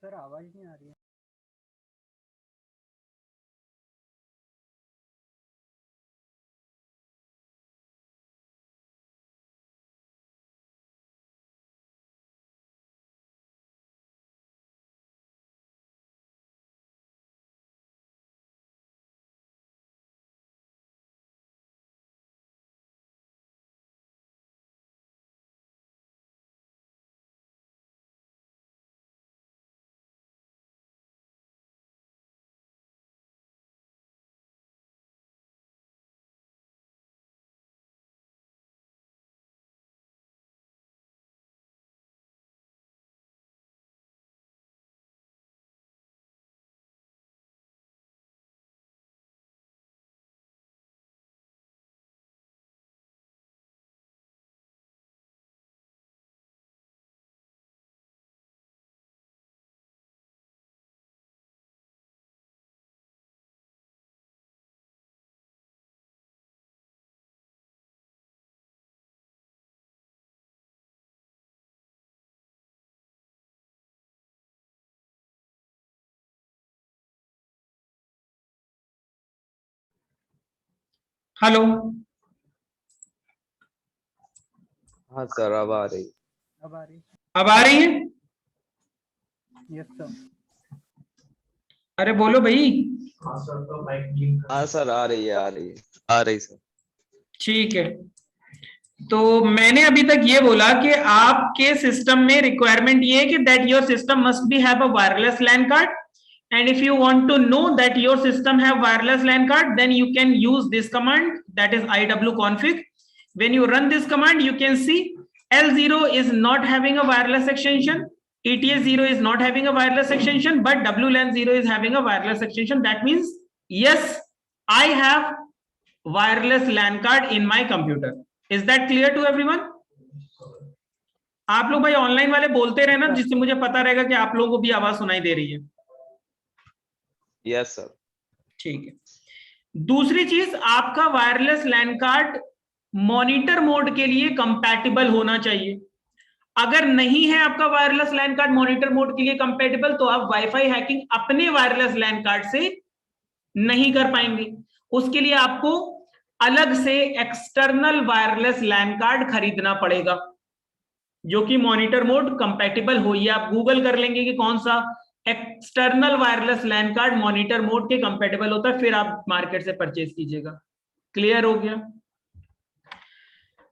Sir आवाज नहीं आ रही है। हेलो। हाँ सर अब आ रही। अब आ रही। अब आ रही है? Yes sir. अरे बोलो भाई। हाँ सर आ रही है आ रही सर। ठीक है, तो मैंने अभी तक ये बोला कि आपके सिस्टम में रिक्वायरमेंट ये है कि that your system must be have a wireless LAN card, and if you want to know that your system have wireless LAN card, then you can use this command, that is iwconfig. When you run this command, you can see L0 is not having a wireless extension, ETS0 is not having a wireless extension, but WLAN 0 is having a wireless extension. That means yes, I have wireless LAN card in my computer. Is that clear to everyone? आप लोग भाई online वाले बोलते रहना, जिससे मुझे पता रहेगा कि आप लोगों को भी आवाज सुनाई दे रही है। Yes sir. ठीक है। दूसरी चीज, आपका wireless LAN card monitor mode के लिए कंपैटिबल होना चाहिए। अगर नहीं है आपका wireless LAN card monitor mode के लिए कंपैटिबल, तो आप वाईफाई हैकिंग अपने वायरलेस लैन कार्ड से नहीं कर पाएंगे। उसके लिए आपको अलग से एक्सटर्नल वायरलेस लैन कार्ड खरीदना पड़ेगा, जो कि मॉनिटर मोड कंपैटिबल हो। ये आप गूगल कर लेंगे कि कौन सा external wireless LAN card monitor mode के कंपैटिबल होता है, फिर आप मार्केट से परचेज कीजिएगा। क्लियर हो गया?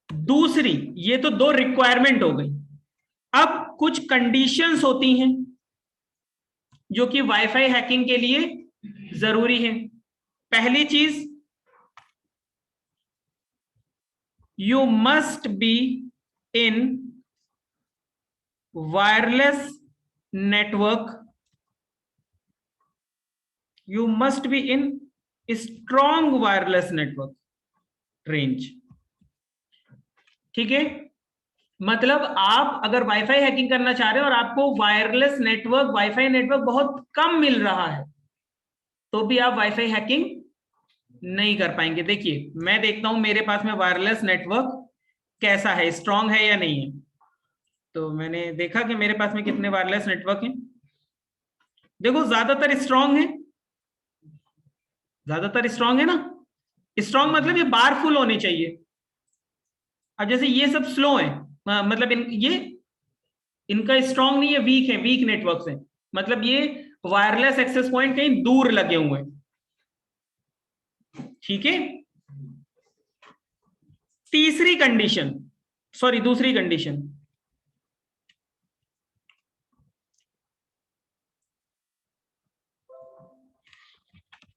दूसरी, ये तो दो रिक्वायरमेंट हो गई। अब कुछ कंडीशंस होती हैं जो कि वाईफाई हैकिंग के लिए जरूरी है। पहली चीज, you must be in wireless network, you must be in strong wireless network range। ठीक है, मतलब आप अगर वाईफाई हैकिंग करना चाह रहे हो और आपको वायरलेस नेटवर्क, वाईफाई नेटवर्क बहुत कम मिल रहा है, तो भी आप वाईफाई हैकिंग नहीं कर पाएंगे। देखिए, मैं देखता हूं मेरे पास में वायरलेस नेटवर्क कैसा है, स्ट्रांग है या नहीं है। तो मैंने देखा कि मेरे पास में कितने वायरलेस नेटवर्क हैं। देखो, ज्यादातर स्ट्रांग है, ज्यादातर स्ट्रांग है ना। स्ट्रांग मतलब ये बार फुल होने चाहिए। अब जैसे ये सब स्लो है, मतलब ये इनका स्ट्रांग नहीं है, वीक है, वीक नेटवर्क है, मतलब ये वायरलेस एक्सेस पॉइंट कहीं दूर लगे हुए हैं। ठीक है। तीसरी कंडीशन, सॉरी दूसरी condition,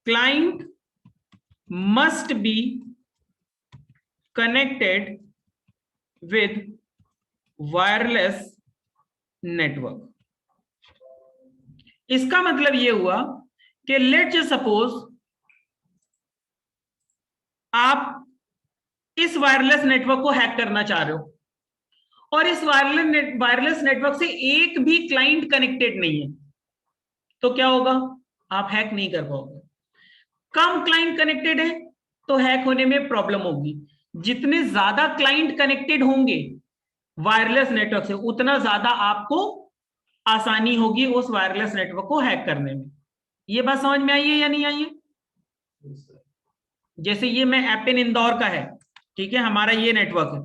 client must be connected with wireless network। इसका मतलब ये हुआ कि लेट्स सपोज आप इस वायरलेस नेटवर्क को हैक करना चाह रहे हो और इस वायरलेस नेटवर्क से एक भी क्लाइंट कनेक्टेड नहीं है, तो क्या होगा? आप हैक नहीं कर पाओगे। कम क्लाइंट कनेक्टेड है तो हैक होने में प्रॉब्लम होगी। जितने ज्यादा क्लाइंट कनेक्टेड होंगे वायरलेस नेटवर्क से, उतना ज्यादा आपको आसानी होगी उस वायरलेस नेटवर्क को हैक करने में। ये बात समझ में आई है या नहीं आई है? जैसे ये मैं एपिन इंदौर का है, ठीक है, हमारा ये नेटवर्क है,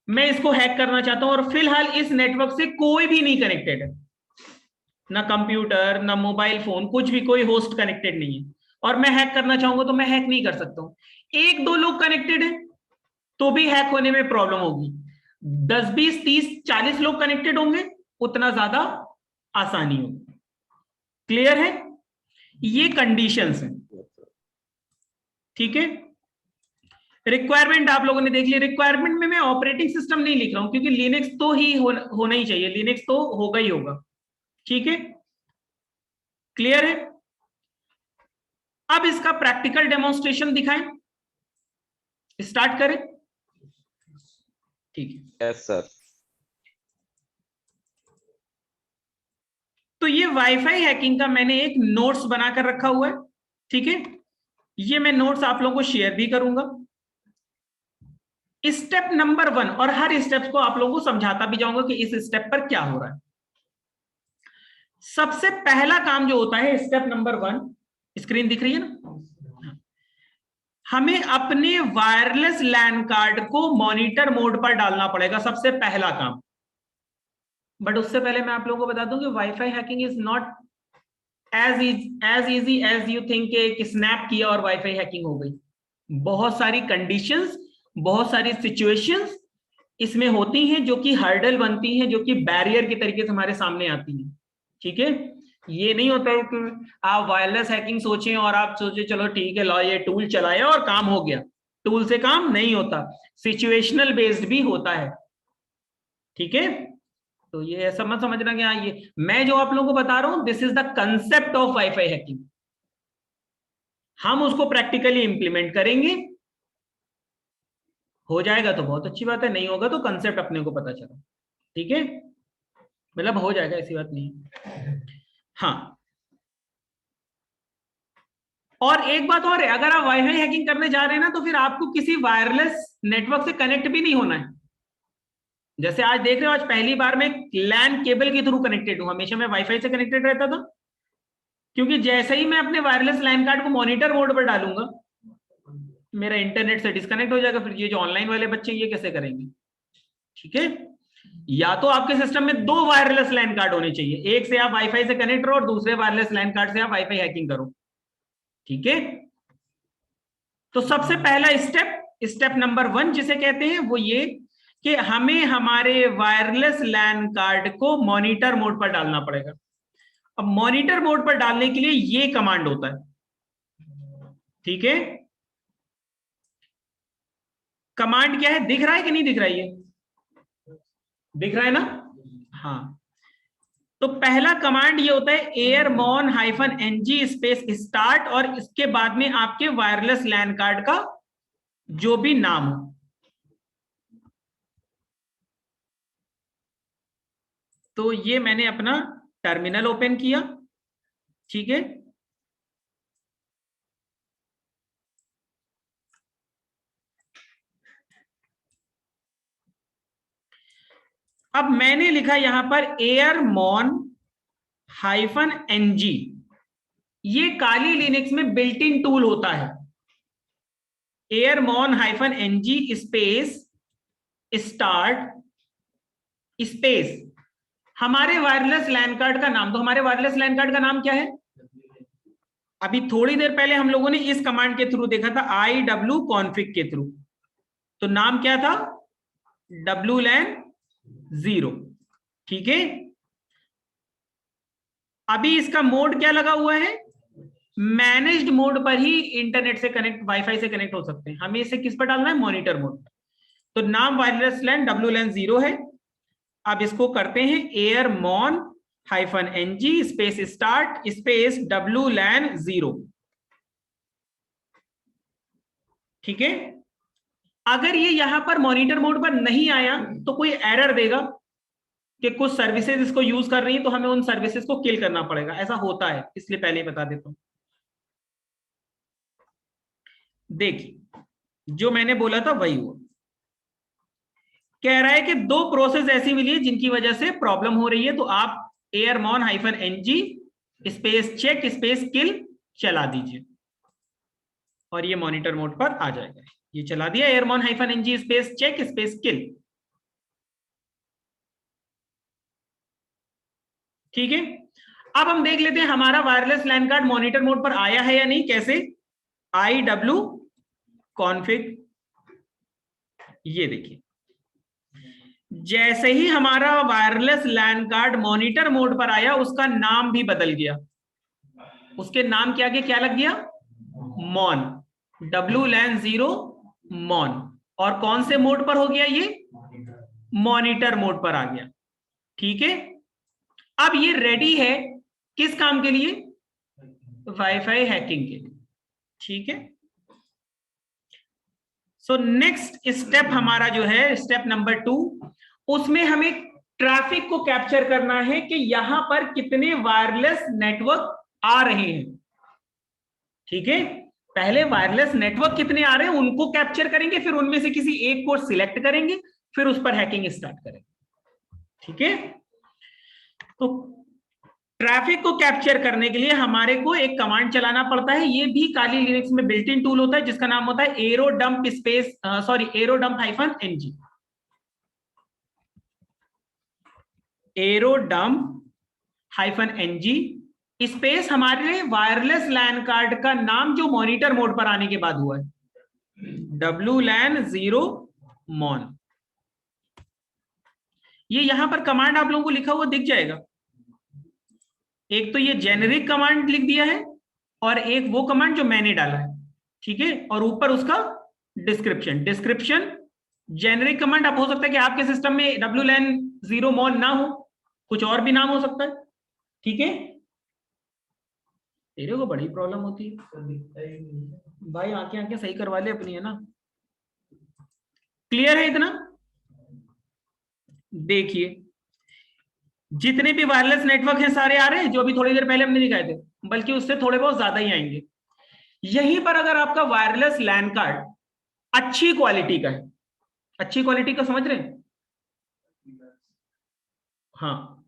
मैं इसको हैक करना चाहता हूं और फिलहाल इस नेटवर्क से कोई भी नहीं कनेक्टेड है, ना कंप्यूटर ना मोबाइल फोन, कुछ भी, कोई होस्ट कनेक्टेड नहीं है, और मैं हैक करना चाहूंगा तो मैं हैक नहीं कर सकता हूं। एक दो लोग कनेक्टेड है तो भी हैक होने में प्रॉब्लम होगी। 10 20 30 40 लोग कनेक्टेड होंगे, उतना ज्यादा आसानी होगी। क्लियर है? ये कंडीशंस हैं। ठीक है। रिक्वायरमेंट आप लोगों ने देख लिया। रिक्वायरमेंट में मैं ऑपरेटिंग सिस्टम नहीं लिख रहा हूं, क्योंकि लिनक्स तो ही होना ही चाहिए, लिनक्स तो होगा ही होगा। ठीक है, क्लियर है? अब इसका प्रैक्टिकल डेमोन्स्ट्रेशन दिखाएं, स्टार्ट करें। ठीक है। Yes sir. तो ये वाईफाई हैकिंग का मैंने एक नोट्स बनाकर रखा हुआ है। ठीक है, ये मैं नोट्स आप लोगों को शेयर भी करूंगा। स्टेप नंबर 1, और हर स्टेप को आप लोगों को समझाता भी जाऊंगा कि इस स्टेप पर क्या हो रहा है। सबसे पहला काम जो होता है, स्टेप नंबर 1, स्क्रीन दिख रही है ना, हमें अपने वायरलेस लैन कार्ड को मॉनिटर मोड पर डालना पड़ेगा, सबसे पहला काम। बट उससे पहले मैं आप लोगों को बता दूं कि wifi hacking is not as easy as you think. कि स्नैप किया और वाईफाई हैकिंग हो गई। बहुत सारी कंडीशंस, बहुत सारी सिचुएशंस इसमें होती हैं जो कि हर्डल बनती हैं, जो कि बैरियर के तरीके से हमारे सामने आती हैं। ठीक है, ये नहीं होता है कि आप वायरलेस हैकिंग सोचें और आप सोचे चलो ठीक है लो ये टूल चलाया और काम हो गया। टूल से काम नहीं होता, सिचुएशनल बेस्ड भी होता है। ठीक है, तो ये ऐसा मत समझना कि हाँ ये मैं जो आप लोगों को बता रहा हूं, this is the concept of wifi hacking. हम उसको प्रैक्टिकली इंप्लीमेंट करेंगे हो जाएगा तो बहुत अच्छी बात है, नहीं होगा तो कंसेप्ट अपने को पता चला। ठीक है, मतलब हो जाएगा, ऐसी बात नहीं है। हाँ, और एक बात और है, अगर आप वाईफाई हैकिंग करने जा रहे हैं ना, तो फिर आपको किसी वायरलेस नेटवर्क से कनेक्ट भी नहीं होना है। जैसे आज देख रहे हो, आज पहली बार मैं लैन केबल के थ्रू कनेक्टेड हूं, हमेशा मैं वाईफाई से कनेक्टेड रहता था, क्योंकि जैसे ही मैं अपने वायरलेस लैन कार्ड को मॉनिटर मोड पर डालूंगा, मेरा इंटरनेट से डिस्कनेक्ट हो जाएगा। फिर ये जो ऑनलाइन वाले बच्चे ये कैसे करेंगे? ठीक है, या तो आपके सिस्टम में 2 वायरलेस लैन कार्ड होने चाहिए, एक से आप वाईफाई से कनेक्ट रहो और दूसरे वायरलेस लैन कार्ड से आप वाईफाई हैकिंग करो। ठीक है, तो सबसे पहला स्टेप नंबर 1 जिसे कहते हैं वो ये कि हमें हमारे वायरलेस लैन कार्ड को मॉनिटर मोड पर डालना पड़ेगा। अब मॉनिटर मोड पर डालने के लिए ये कमांड होता है। ठीक है, कमांड क्या है, दिख रहा है कि नहीं दिख रहा है? ये दिख रहा है ना? हाँ, तो पहला कमांड ये होता है airmon-ng स्पेस स्टार्ट, और इसके बाद में आपके वायरलेस लैन कार्ड का जो भी नाम हो। तो ये मैंने अपना टर्मिनल ओपन किया। ठीक है, अब मैंने लिखा यहां पर airmon-ng। ये काली लिनक्स में बिल्ट इन टूल होता है। airmon-ng स्पेस स्टार्ट स्पेस हमारे वायरलेस लैन कार्ड का नाम। तो हमारे वायरलेस लैन कार्ड का नाम क्या है? अभी थोड़ी देर पहले हम लोगों ने इस कमांड के थ्रू देखा था, iwconfig के थ्रू। तो नाम क्या था? wlan0। ठीक है, अभी इसका मोड क्या लगा हुआ है? मैनेज्ड मोड पर ही इंटरनेट से कनेक्ट, वाईफाई से कनेक्ट हो सकते हैं। हमें इसे किस पर डालना है? Monitor mode. तो नाम वायरलेस लैन wlan0 है। अब इसको करते हैं airmon-ng space start space wlan0। ठीक है, अगर ये यहां पर मॉनिटर मोड पर नहीं आया तो कोई एरर देगा कि कुछ सर्विसेज इसको यूज कर रही हैं, तो हमें उन सर्विसेज को किल करना पड़ेगा। ऐसा होता है, इसलिए पहले ही बता देता हूं। देखिए, जो मैंने बोला था वही हुआ। कह रहा है कि 2 प्रोसेस ऐसी मिली है जिनकी वजह से प्रॉब्लम हो रही है, तो आप airmon-ng स्पेस चेक स्पेस किल चला दीजिए और ये मॉनिटर मोड पर आ जाएगा। ये चला दिया airmon-ng स्पेस चेक स्पेस किल। ठीक है, अब हम देख लेते हैं हमारा wireless LAN card monitor mode पर आया है या नहीं। कैसे? iwconfig, ये देखिए, जैसे ही हमारा wireless LAN card monitor mode पर आया, उसका नाम भी बदल गया। उसके नाम के आगे क्या लग गया? मॉन, wlan0 मॉन। और कौन से मोड पर हो गया? ये मॉनिटर मोड पर आ गया। ठीक है, अब ये रेडी है किस काम के लिए? वाईफाई हैकिंग के लिए। ठीक है, सो नेक्स्ट स्टेप हमारा जो है स्टेप नंबर 2, उसमें हमें ट्रैफिक को कैप्चर करना है कि यहां पर कितने वायरलेस नेटवर्क आ रहे हैं। ठीक है, पहले वायरलेस नेटवर्क कितने आ रहे हैं उनको कैप्चर करेंगे, फिर उनमें से किसी एक को सिलेक्ट करेंगे, फिर उस पर हैकिंग स्टार्ट करेंगे। ठीक है, तो ट्रैफिक को कैप्चर करने के लिए हमारे को एक कमांड चलाना पड़ता है। ये भी काली लिनक्स में बिल्ट इन टूल होता है जिसका नाम होता है एरोडम्प स्पेस aerodump-ng। aerodump-ng स्पेस हमारे वायरलेस लैन कार्ड का नाम जो मॉनिटर मोड पर आने के बाद हुआ है, wlan0 mon। ये यहां पर कमांड आप लोगों को लिखा हुआ दिख जाएगा। एक तो ये जेनेरिक कमांड लिख दिया है और एक वो कमांड जो मैंने डाला है। ठीक है, और ऊपर उसका डिस्क्रिप्शन जेनेरिक कमांड। अब हो सकता है कि आपके सिस्टम में wlan0 mon ना हो, कुछ और भी नाम हो सकता है। ठीक है, तेरे को बड़ी प्रॉब्लम होती है भाई, आंखें सही करवा ले अपनी, है ना। क्लियर है इतना? देखिए जितने भी वायरलेस नेटवर्क हैं सारे आ रहे हैं जो अभी थोड़ी देर पहले हमने दिखाए थे, बल्कि उससे थोड़े बहुत ज्यादा ही आएंगे। यहीं पर अगर आपका वायरलेस लैन कार्ड अच्छी क्वालिटी का है, अच्छी क्वालिटी का समझ रहे हैं? हाँ,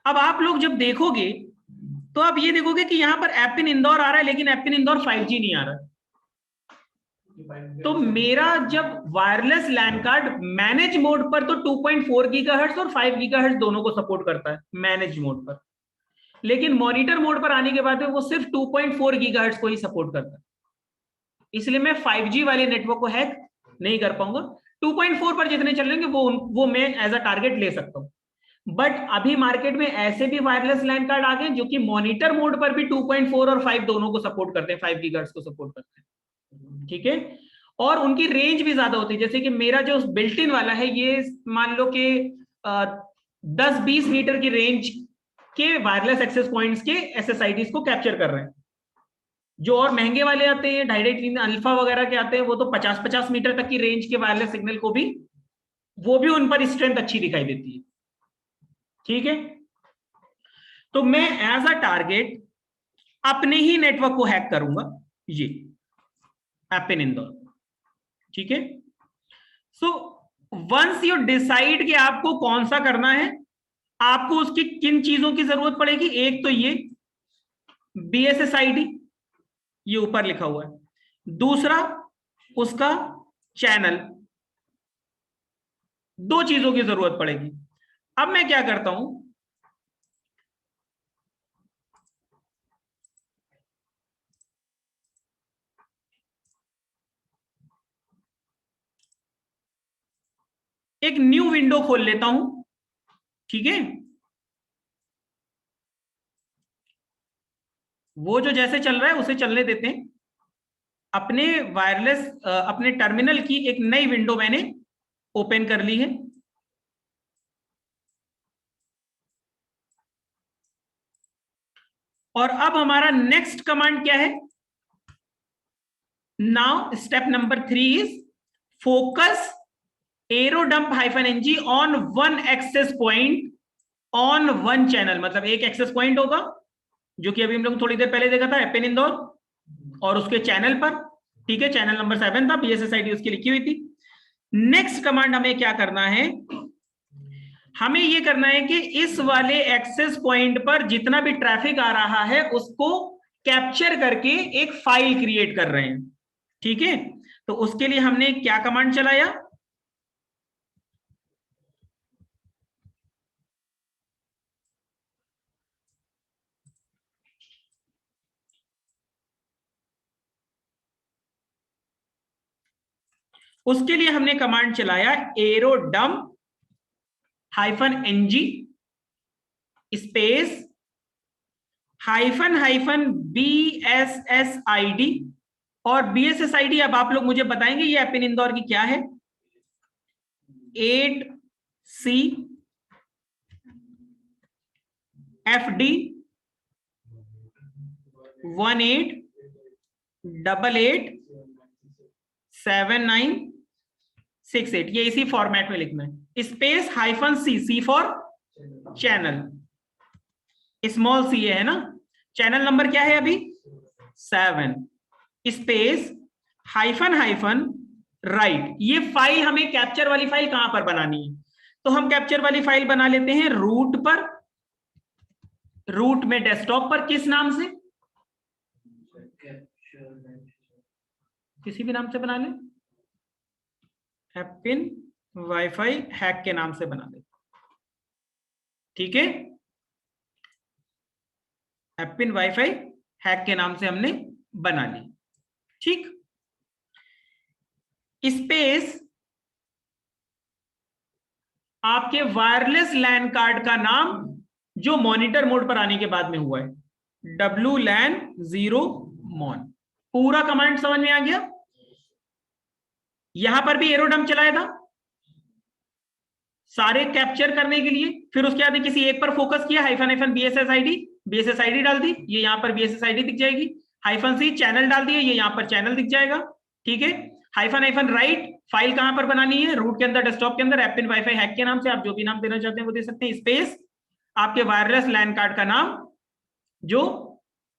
अब आप लोग जब देखोगे तो आप ये देखोगे कि यहां पर एपिन इंदौर आ रहा है, लेकिन एपिन इंदौर 5G नहीं आ रहा है। तो मेरा जब wireless LAN card manage mode पर तो 2.4 गीगाहर्ट्ज और 5 गीगाहर्ट्ज दोनों को सपोर्ट करता है मैनेज मोड पर, लेकिन मॉनिटर मोड पर आने के बाद वो सिर्फ 2.4 गीगाहर्ट्ज को ही सपोर्ट करता है। इसलिए मैं 5G वाले नेटवर्क को हैक नहीं कर पाऊंगा। 2.4 पर जितने चल रहे वो मैं एज अ टारगेट ले सकता हूं। बट अभी मार्केट में ऐसे भी वायरलेस लैन कार्ड आ गए जो कि मॉनिटर मोड पर भी 2.4 और 5 दोनों को सपोर्ट करते हैं, 5 गीगाहर्ट्ज को सपोर्ट करते हैं। ठीक है, और उनकी रेंज भी ज्यादा होती है। जैसे कि मेरा जो बिल्ट इन वाला है ये मान लो कि 10-20 मीटर की रेंज के वायरलेस एक्सेस पॉइंट्स के SSIDs को कैप्चर कर रहे हैं। जो और महंगे वाले आते हैं 2.5-3 अल्फा वगैरह के आते हैं वो तो 50-50 मीटर तक की रेंज के वायरलेस सिग्नल को भी वो भी उन पर स्ट्रेंथ अच्छी दिखाई देती है। ठीक है, तो मैं एज अ टारगेट अपने ही नेटवर्क को हैक करूंगा, ये एपिन इंदौर। ठीक है, सो वंस यू डिसाइड कि आपको कौन सा करना है, आपको उसकी किन चीजों की जरूरत पड़ेगी। एक तो ये BSSID, ये ऊपर लिखा हुआ है। दूसरा उसका चैनल, दो चीजों की जरूरत पड़ेगी। अब मैं क्या करता हूं, एक न्यू विंडो खोल लेता हूं। ठीक है, वो जो जैसे चल रहा है उसे चलने देते हैं। अपने वायरलेस अपने टर्मिनल की एक नई विंडो मैंने ओपन कर ली है। और अब हमारा नेक्स्ट कमांड क्या है? Now step number 3 is focus airodump -ng on one access point on one channel. मतलब एक एक्सेस पॉइंट होगा जो कि अभी हम लोग थोड़ी देर पहले देखा था एपिन इंदौर, और उसके चैनल पर, ठीक है, चैनल नंबर 7 था, BSSID उसकी लिखी हुई थी। नेक्स्ट कमांड हमें क्या करना है, हमें यह करना है कि इस वाले एक्सेस पॉइंट पर जितना भी ट्रैफिक आ रहा है उसको कैप्चर करके एक फाइल क्रिएट कर रहे हैं। ठीक है, तो उसके लिए हमने क्या कमांड चलाया, उसके लिए हमने कमांड चलाया एरोडम्प -ng स्पेस -BSSID। और BSSID अब आप लोग मुझे बताएंगे ये एपिन इंदौर की क्या है। 8C FD 18887968, ये इसी फॉर्मेट में लिखना है। Space -C for channel, small c है ना। चैनल नंबर क्या है अभी 7, स्पेस हाइफन राइट। ये फाइल हमें कैप्चर वाली फाइल कहां पर बनानी है, तो हम कैप्चर वाली फाइल बना लेते हैं रूट पर, रूट में डेस्कटॉप पर। किस नाम से, किसी भी नाम से बना ले, एपिन वाईफाई हैक के नाम से बना ले। ठीक है, एपिन वाईफाई हैक के नाम से हमने बना ली। ठीक, स्पेस आपके वायरलेस लैन कार्ड का नाम जो मॉनिटर मोड पर आने के बाद में हुआ है, WLAN 0 mon। पूरा कमांड समझ में आ गया। यहां पर भी एरोडम्प चलाया था सारे कैप्चर करने के लिए, फिर उसके बाद किसी एक पर फोकस किया, -BSSID डाल दी, ये यहां पर BSSID दिख जाएगी। -C चैनल डाल दिया, ये यहां पर चैनल दिख जाएगा। ठीक है, हाइफन हाइफन राइट, फाइल कहां पर बनानी है, रूट के अंदर, डेस्कटॉप के अंदर, एपिन वाईफाई हैक के नाम से, आप जो भी नाम देना चाहते हैं वो दे सकते हैं, स्पेस आपके वायरलेस लैन कार्ड का नाम जो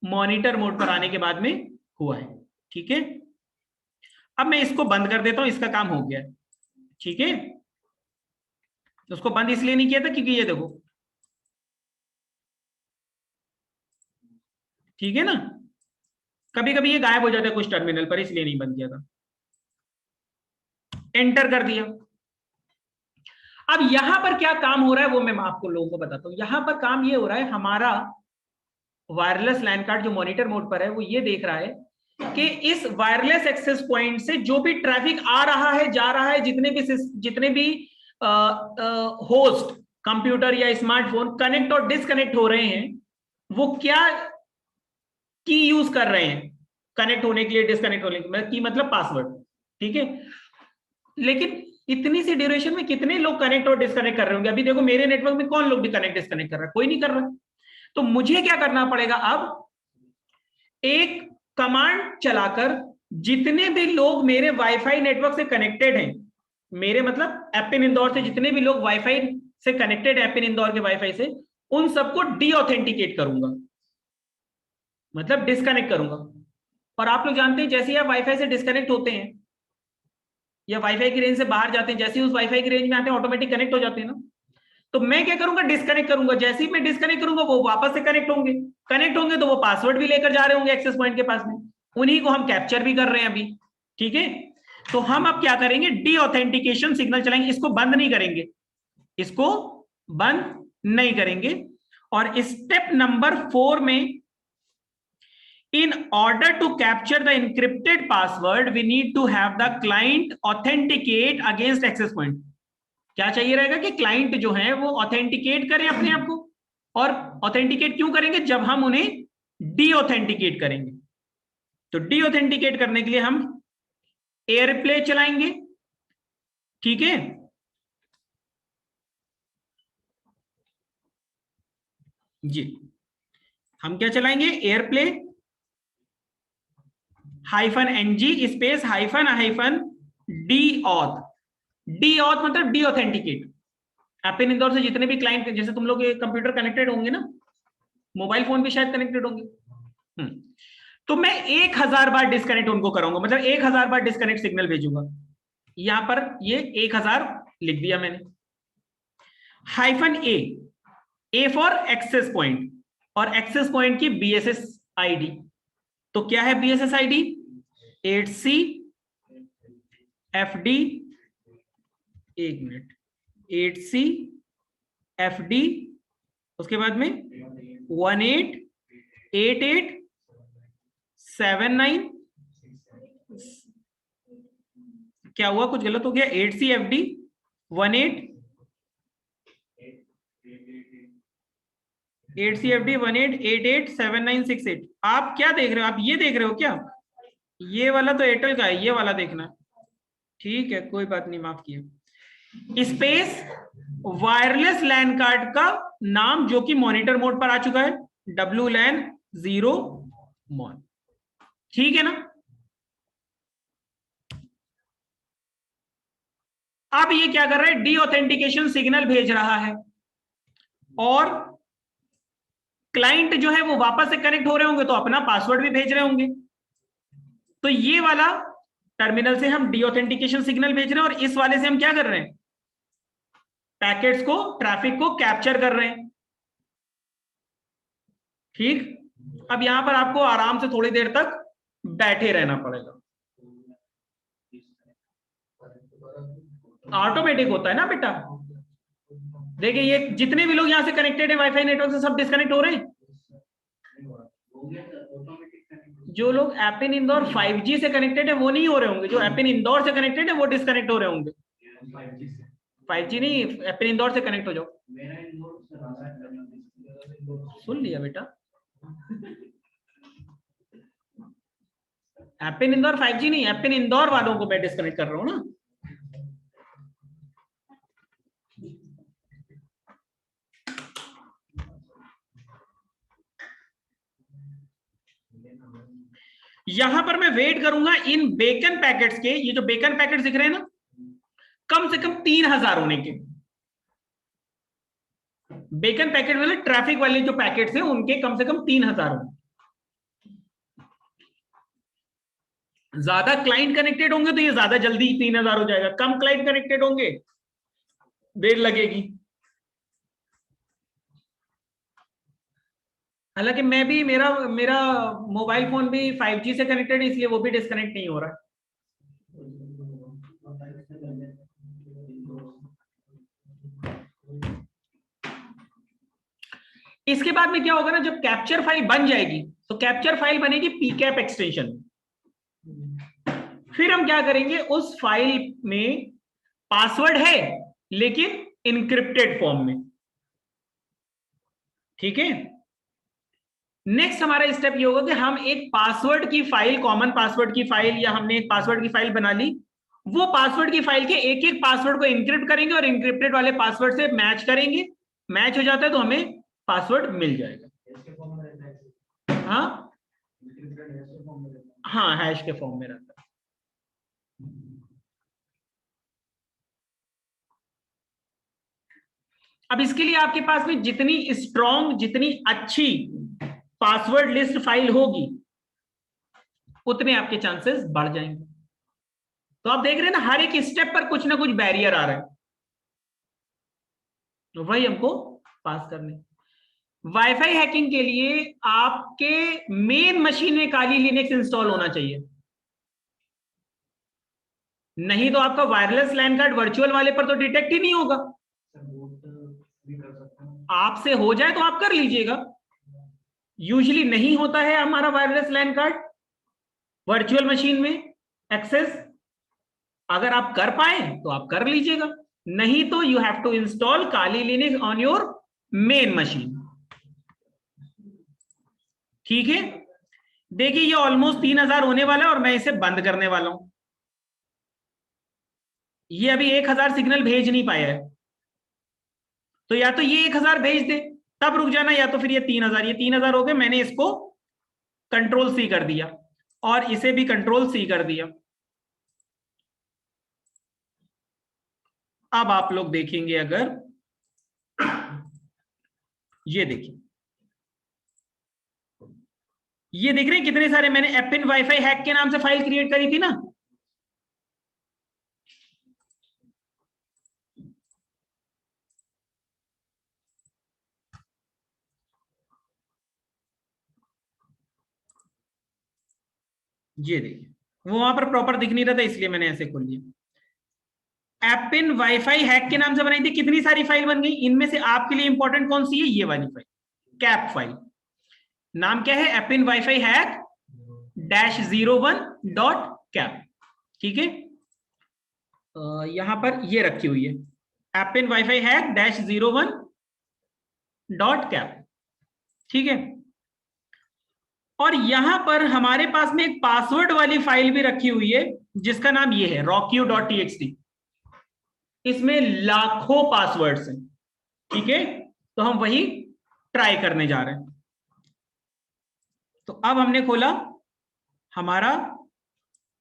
मॉनिटर मोड पर आने के बाद में हुआ है। ठीक है, अब मैं इसको बंद कर देता हूं, इसका काम हो गया। ठीक है, उसको बंद इसलिए नहीं किया था क्योंकि ये देखो, ठीक है ना, कभी कभी ये गायब हो जाता है कुछ टर्मिनल पर, इसलिए नहीं बंद किया था। एंटर कर दिया। अब यहां पर क्या काम हो रहा है वो मैं आपको लोगों को बताता हूं। यहां पर काम ये हो रहा है, हमारा वायरलेस लैन कार्ड जो मॉनिटर मोड पर है वो ये देख रहा है कि इस वायरलेस एक्सेस पॉइंट से जो भी ट्रैफिक आ रहा है, जा रहा है, जितने भी होस्ट कंप्यूटर या स्मार्टफोन कनेक्ट और डिसकनेक्ट हो रहे हैं, वो क्या की यूज कर रहे हैं कनेक्ट होने के लिए, डिसकनेक्ट होने के लिए, की मतलब पासवर्ड। ठीक है, लेकिन इतनी सी ड्यूरेशन में कितने लोग कनेक्ट और डिसकनेक्ट कर रहे होंगे? अभी देखो मेरे नेटवर्क में कौन लोग भी कनेक्ट डिसकनेक्ट कर रहा है? कोई नहीं कर रहा। तो मुझे क्या करना पड़ेगा, अब एक कमांड चलाकर जितने भी लोग मेरे वाईफाई नेटवर्क से कनेक्टेड हैं, मेरे मतलब एपिन इंदौर से जितने भी लोग वाईफाई से कनेक्टेड है एपिन इंदौर के वाईफाई से, उन सबको डीऑथेंटिकेट करूंगा, मतलब डिस्कनेक्ट करूंगा। और आप लोग जानते हैं जैसे ही आप वाईफाई से डिस्कनेक्ट होते हैं या वाईफाई की रेंज से बाहर जाते हैं, जैसे ही उस वाईफाई की रेंज में आते हैं ऑटोमेटिक कनेक्ट हो जाते हैं ना। तो मैं क्या करूंगा, डिस्कनेक्ट करूंगा। जैसे ही मैं डिस्कनेक्ट करूंगा वो वापस से कनेक्ट होंगे तो वो पासवर्ड भी लेकर जा रहे होंगे एक्सेस पॉइंट के पास में, उन्हीं को हम कैप्चर भी कर रहे हैं अभी। ठीक है, तो हम अब क्या करेंगे, डीऑथेंटिकेशन सिग्नल चलाएंगे। इसको बंद नहीं करेंगे, इसको बंद नहीं करेंगे। और स्टेप नंबर 4 में, in order to capture the encrypted password we need to have the client authenticate against access point। क्या चाहिए रहेगा कि क्लाइंट जो है वो ऑथेंटिकेट करें अपने आप को। और ऑथेंटिकेट क्यों करेंगे, जब हम उन्हें डीऑथेंटिकेट करेंगे। तो डीऑथेंटिकेट करने के लिए हम एयरप्ले चलाएंगे। ठीक है, जी हम क्या चलाएंगे, AirPlay -ng space hyphen D auth. D auth मतलब डी ऑथेंटिकेट। एपिन इंदौर से जितने भी क्लाइंट, जैसे तुम लोग कंप्यूटर कनेक्टेड होंगे ना, मोबाइल फोन भी शायद कनेक्टेड होंगे, तो मैं 1000 बार डिस्कनेक्ट उनको कराऊंगा, मतलब 1000 बार डिस्कनेक्ट सिग्नल भेजूंगा। यहां पर ये 1000 लिख दिया मैंने। Hyphen a for access point, और एक्सेस पॉइंट की बीएसएस आईडी। तो क्या है बीएसएस आईडी, 8C FD, एक मिनट, 8C FD, उसके बाद में 188879, क्या हुआ, कुछ गलत हो गया, 8C FD 18887968। आप क्या देख रहे हो, आप ये देख रहे हो क्या? ये वाला तो एयरटेल का है, ये वाला देखना। ठीक है, कोई बात नहीं, माफ किया। स्पेस वायरलेस लैन कार्ड का नाम जो कि मॉनिटर मोड पर आ चुका है, WLAN 0 मॉन। ठीक है ना। अब ये क्या कर रहा है, डीऑथेंटिकेशन सिग्नल भेज रहा है, और क्लाइंट जो है वो वापस से कनेक्ट हो रहे होंगे तो अपना पासवर्ड भी भेज रहे होंगे। तो ये वाला टर्मिनल से हम डीऑथेंटिकेशन सिग्नल भेज रहे हैं, और इस वाले से हम क्या कर रहे हैं, पैकेट्स को, ट्रैफिक को कैप्चर कर रहे हैं। ठीक, अब यहां पर आपको आराम से थोड़ी देर तक बैठे रहना पड़ेगा। ऑटोमेटिक होता है ना बेटा। देखिए ये जितने भी लोग यहां से कनेक्टेड है वाईफाई नेटवर्क से, सब डिस्कनेक्ट हो रहे हैं। जो लोग एपिन इंदौर 5G से कनेक्टेड है वो नहीं हो रहे होंगे, जो एपिन इंदौर से कनेक्टेड है वो डिस्कनेक्ट हो रहे होंगे। 5G नहीं, एपिन इंदौर से कनेक्ट हो जाओ। सुन लिया बेटा, एपिन इंदौर 5G नहीं, एपिन इंदौर वालों को मैं डिस्कनेक्ट कर रहा हूं ना। यहां पर मैं वेट करूंगा इन बेकन पैकेट्स के, ये जो बेकन पैकेट्स दिख रहे हैं ना, कम से कम 3000 होने के। बेकन पैकेट वाले ट्रैफिक वाले जो पैकेट्स हैं उनके कम से कम 3000 होंगे। ज्यादा क्लाइंट कनेक्टेड होंगे तो ये ज्यादा जल्दी 3000 हो जाएगा, कम क्लाइंट कनेक्टेड होंगे देर लगेगी। हालांकि मैं भी मेरा मेरा मोबाइल फोन भी 5G से कनेक्टेड है, इसलिए वो भी डिस्कनेक्ट नहीं हो रहा है। इसके बाद में क्या होगा ना, जब कैप्चर फाइल बन जाएगी तो कैप्चर फाइल बनेगी पीकैप एक्सटेंशन। फिर हम क्या करेंगे, उस फाइल में पासवर्ड है लेकिन इनक्रिप्टेड फॉर्म में। ठीक है, नेक्स्ट हमारा स्टेप ये होगा कि हम एक पासवर्ड की फाइल, कॉमन पासवर्ड की फाइल, या हमने एक पासवर्ड की फाइल बना ली, वो पासवर्ड की फाइल के एक एक पासवर्ड को इनक्रिप्ट करेंगे और इनक्रिप्टेड वाले पासवर्ड से मैच करेंगे। मैच हो जाता है तो हमें पासवर्ड मिल जाएगा। हाँ हाँ, हैश के फॉर्म में रहता है। अब इसके लिए आपके पास में जितनी स्ट्रॉन्ग, जितनी अच्छी पासवर्ड लिस्ट फाइल होगी उतने आपके चांसेस बढ़ जाएंगे। तो आप देख रहे हैं ना, हर एक स्टेप पर कुछ ना कुछ बैरियर आ रहा है, तो वही हमको पास करने। वाईफाई हैकिंग के लिए आपके मेन मशीन में काली लिनक्स इंस्टॉल होना चाहिए, नहीं तो आपका वायरलेस लैन कार्ड वर्चुअल वाले पर तो डिटेक्ट ही नहीं होगा। आपसे हो जाए तो आप कर लीजिएगा, यूजुअली नहीं होता है हमारा wireless LAN card virtual machine में एक्सेस। अगर आप कर पाए तो आप कर लीजिएगा, नहीं तो you have to install Kali Linux on your main machine. ठीक है, देखिए ये ऑलमोस्ट 3000 होने वाला है और मैं इसे बंद करने वाला हूं। ये अभी 1000 सिग्नल भेज नहीं पाया है, तो या तो ये 1000 भेज दे तब रुक जाना, या तो फिर ये 3000, ये 3000 हो गए। मैंने इसको कंट्रोल C कर दिया और इसे भी कंट्रोल C कर दिया। अब आप लोग देखेंगे, अगर ये देखिए, ये देख रहे हैं कितने सारे मैंने एपिन वाईफाई हैक के नाम से फाइल क्रिएट करी थी ना। ये देखिए, वो वहां पर प्रॉपर दिख नहीं रहा था इसलिए मैंने ऐसे खोल दिया। एपिन वाईफाई हैक के नाम से बनाई थी, कितनी सारी फाइल बन गई। इनमें से आपके लिए इंपॉर्टेंट कौन सी है, ये वाली फाइल, कैप फाइल। नाम क्या है, एपिन वाईफाई हैक -01.cap। ठीक है, यहां पर ये रखी हुई है, एपिन वाईफाई हैक -01.cap। ठीक है, और यहां पर हमारे पास में एक पासवर्ड वाली फाइल भी रखी हुई है जिसका नाम ये है rocku.txt। इसमें लाखों पासवर्ड्स हैं। ठीक है, तो हम वही ट्राई करने जा रहे हैं। तो अब हमने खोला हमारा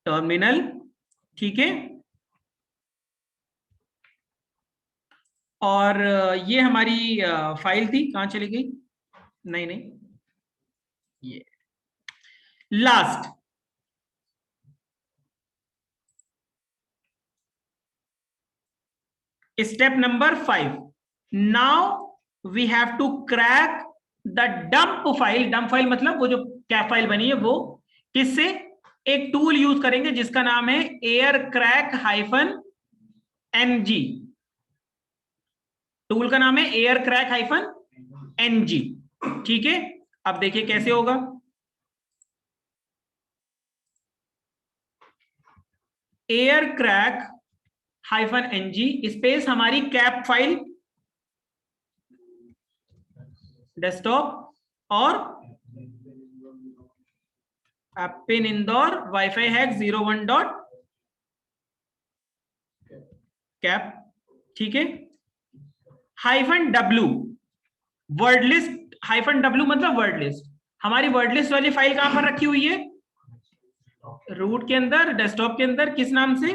टर्मिनल। ठीक है, और ये हमारी फाइल थी, कहां चली गई, नहीं नहीं, ये last. Step number 5, now we have to crack the dump file. Dump file मतलब वो जो कैप फाइल बनी है वो, किससे, एक टूल यूज करेंगे जिसका नाम है aircrack-ng। टूल का नाम है aircrack-ng। ठीक है, अब देखिए कैसे होगा। aircrack-ng स्पेस हमारी कैप फाइल डेस्कटॉप और एपिन इंदौर वाईफाई हैक 01.cap। ठीक है, -w वर्ड लिस्ट, -w मतलब वर्ड लिस्ट। हमारी वर्ड लिस्ट वाली फाइल कहां पर रखी हुई है, रूट के अंदर, डेस्कटॉप के अंदर किस नाम से,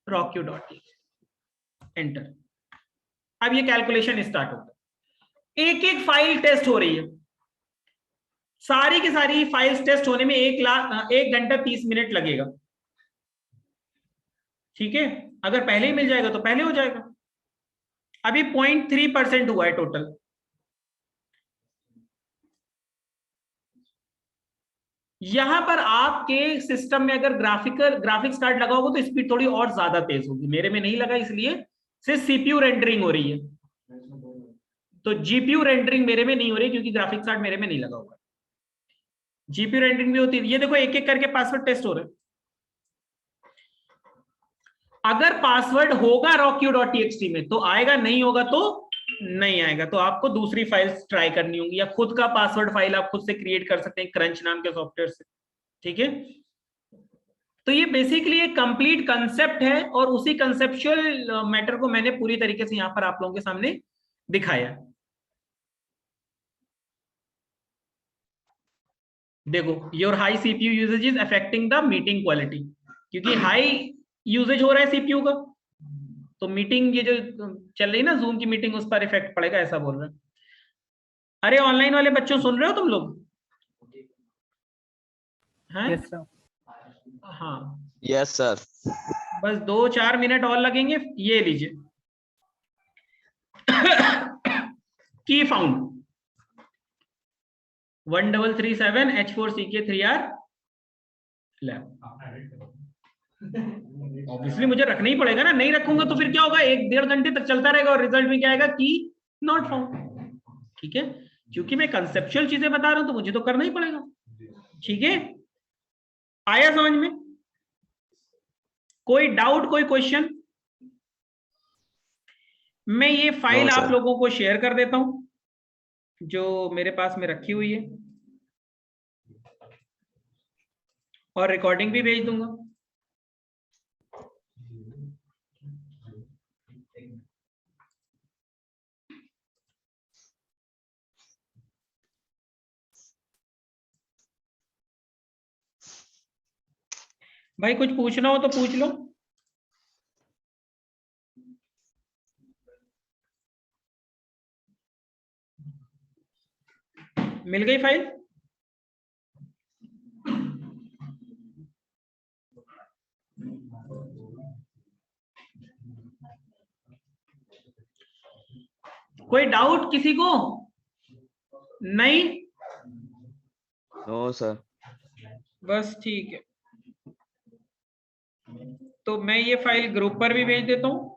rockq.txt, एंटर। अब ये कैलकुलेशन स्टार्ट होता है, एक एक फाइल टेस्ट हो रही है, सारी की सारी फाइल्स टेस्ट होने में 1 घंटा 30 मिनट लगेगा। ठीक है, अगर पहले ही मिल जाएगा तो पहले हो जाएगा। अभी 0.3% हुआ है टोटल। यहां पर आपके सिस्टम में अगर ग्राफिक्स कार्ड लगा होगा तो स्पीड थोड़ी और ज्यादा तेज होगी, मेरे में नहीं लगा इसलिए सिर्फ सीपीयू रेंडरिंग हो रही है, तो जीपीयू रेंडरिंग मेरे में नहीं हो रही क्योंकि ग्राफिक्स कार्ड मेरे में नहीं लगा हुआ। जीपीयू रेंडरिंग भी होती है। ये देखो एक एक करके पासवर्ड टेस्ट हो रहे हैं। अगर पासवर्ड होगा rockq.txt में तो आएगा, नहीं होगा तो नहीं आएगा, तो आपको दूसरी फाइल्स ट्राई करनी होंगी या खुद का पासवर्ड फाइल आप खुद से क्रिएट कर सकते हैं क्रंच नाम के सॉफ्टवेयर से। ठीक है, तो ये बेसिकली एक कंप्लीट कंसेप्ट है और उसी कंसेप्चुअल मैटर को मैंने पूरी तरीके से यहां पर आप लोगों के सामने दिखाया। देखो, your high CPU usage is affecting the meeting quality, क्योंकि हाई यूजेज हो रहा है सीपीयू का, तो मीटिंग ये जो चल रही है ना जूम की मीटिंग, उस पर इफेक्ट पड़ेगा, ऐसा बोल रहे हैं। अरे ऑनलाइन वाले बच्चों सुन रहे हो तुम लोग? हैं? Yes sir. हाँ, यस सर। बस 2-4 मिनट और लगेंगे। ये लीजिए की फाउंड 1337 H4CK3R लैब। ऑब्वियसली मुझे रखना ही पड़ेगा ना, नहीं रखूंगा तो फिर क्या होगा, 1-1.5 घंटे तक चलता रहेगा और रिजल्ट में क्या आएगा, की नॉट फाउंड। ठीक है, क्योंकि मैं कंसेप्चुअल चीजें बता रहा हूं तो मुझे तो करना ही पड़ेगा। ठीक है, आया समझ में? कोई डाउट, कोई क्वेश्चन? मैं ये फाइल No, आप sir. लोगों को शेयर कर देता हूं जो मेरे पास में रखी हुई है, और रिकॉर्डिंग भी भेज दूंगा। भाई कुछ पूछना हो तो पूछ लो। मिल गई फाइल? कोई डाउट किसी को? नहीं? No sir. बस ठीक है, तो मैं ये फाइल ग्रुप पर भी भेज देता हूं।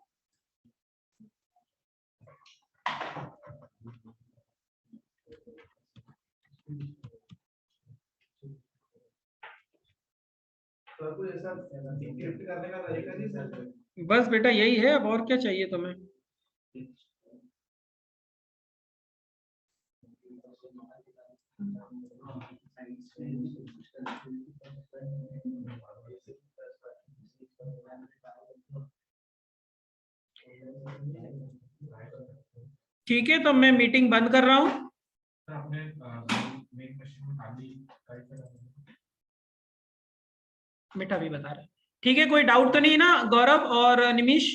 बस बेटा यही है, अब और क्या चाहिए तुम्हें? ठीक है, तो मैं मीटिंग बंद कर रहा हूं। मिठा भी बता रहा है। ठीक है, कोई डाउट तो नहीं ना गौरव और Nimish?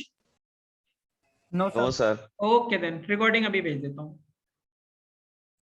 No no sir. Sir. Okay then, recording अभी भेज देता हूँ।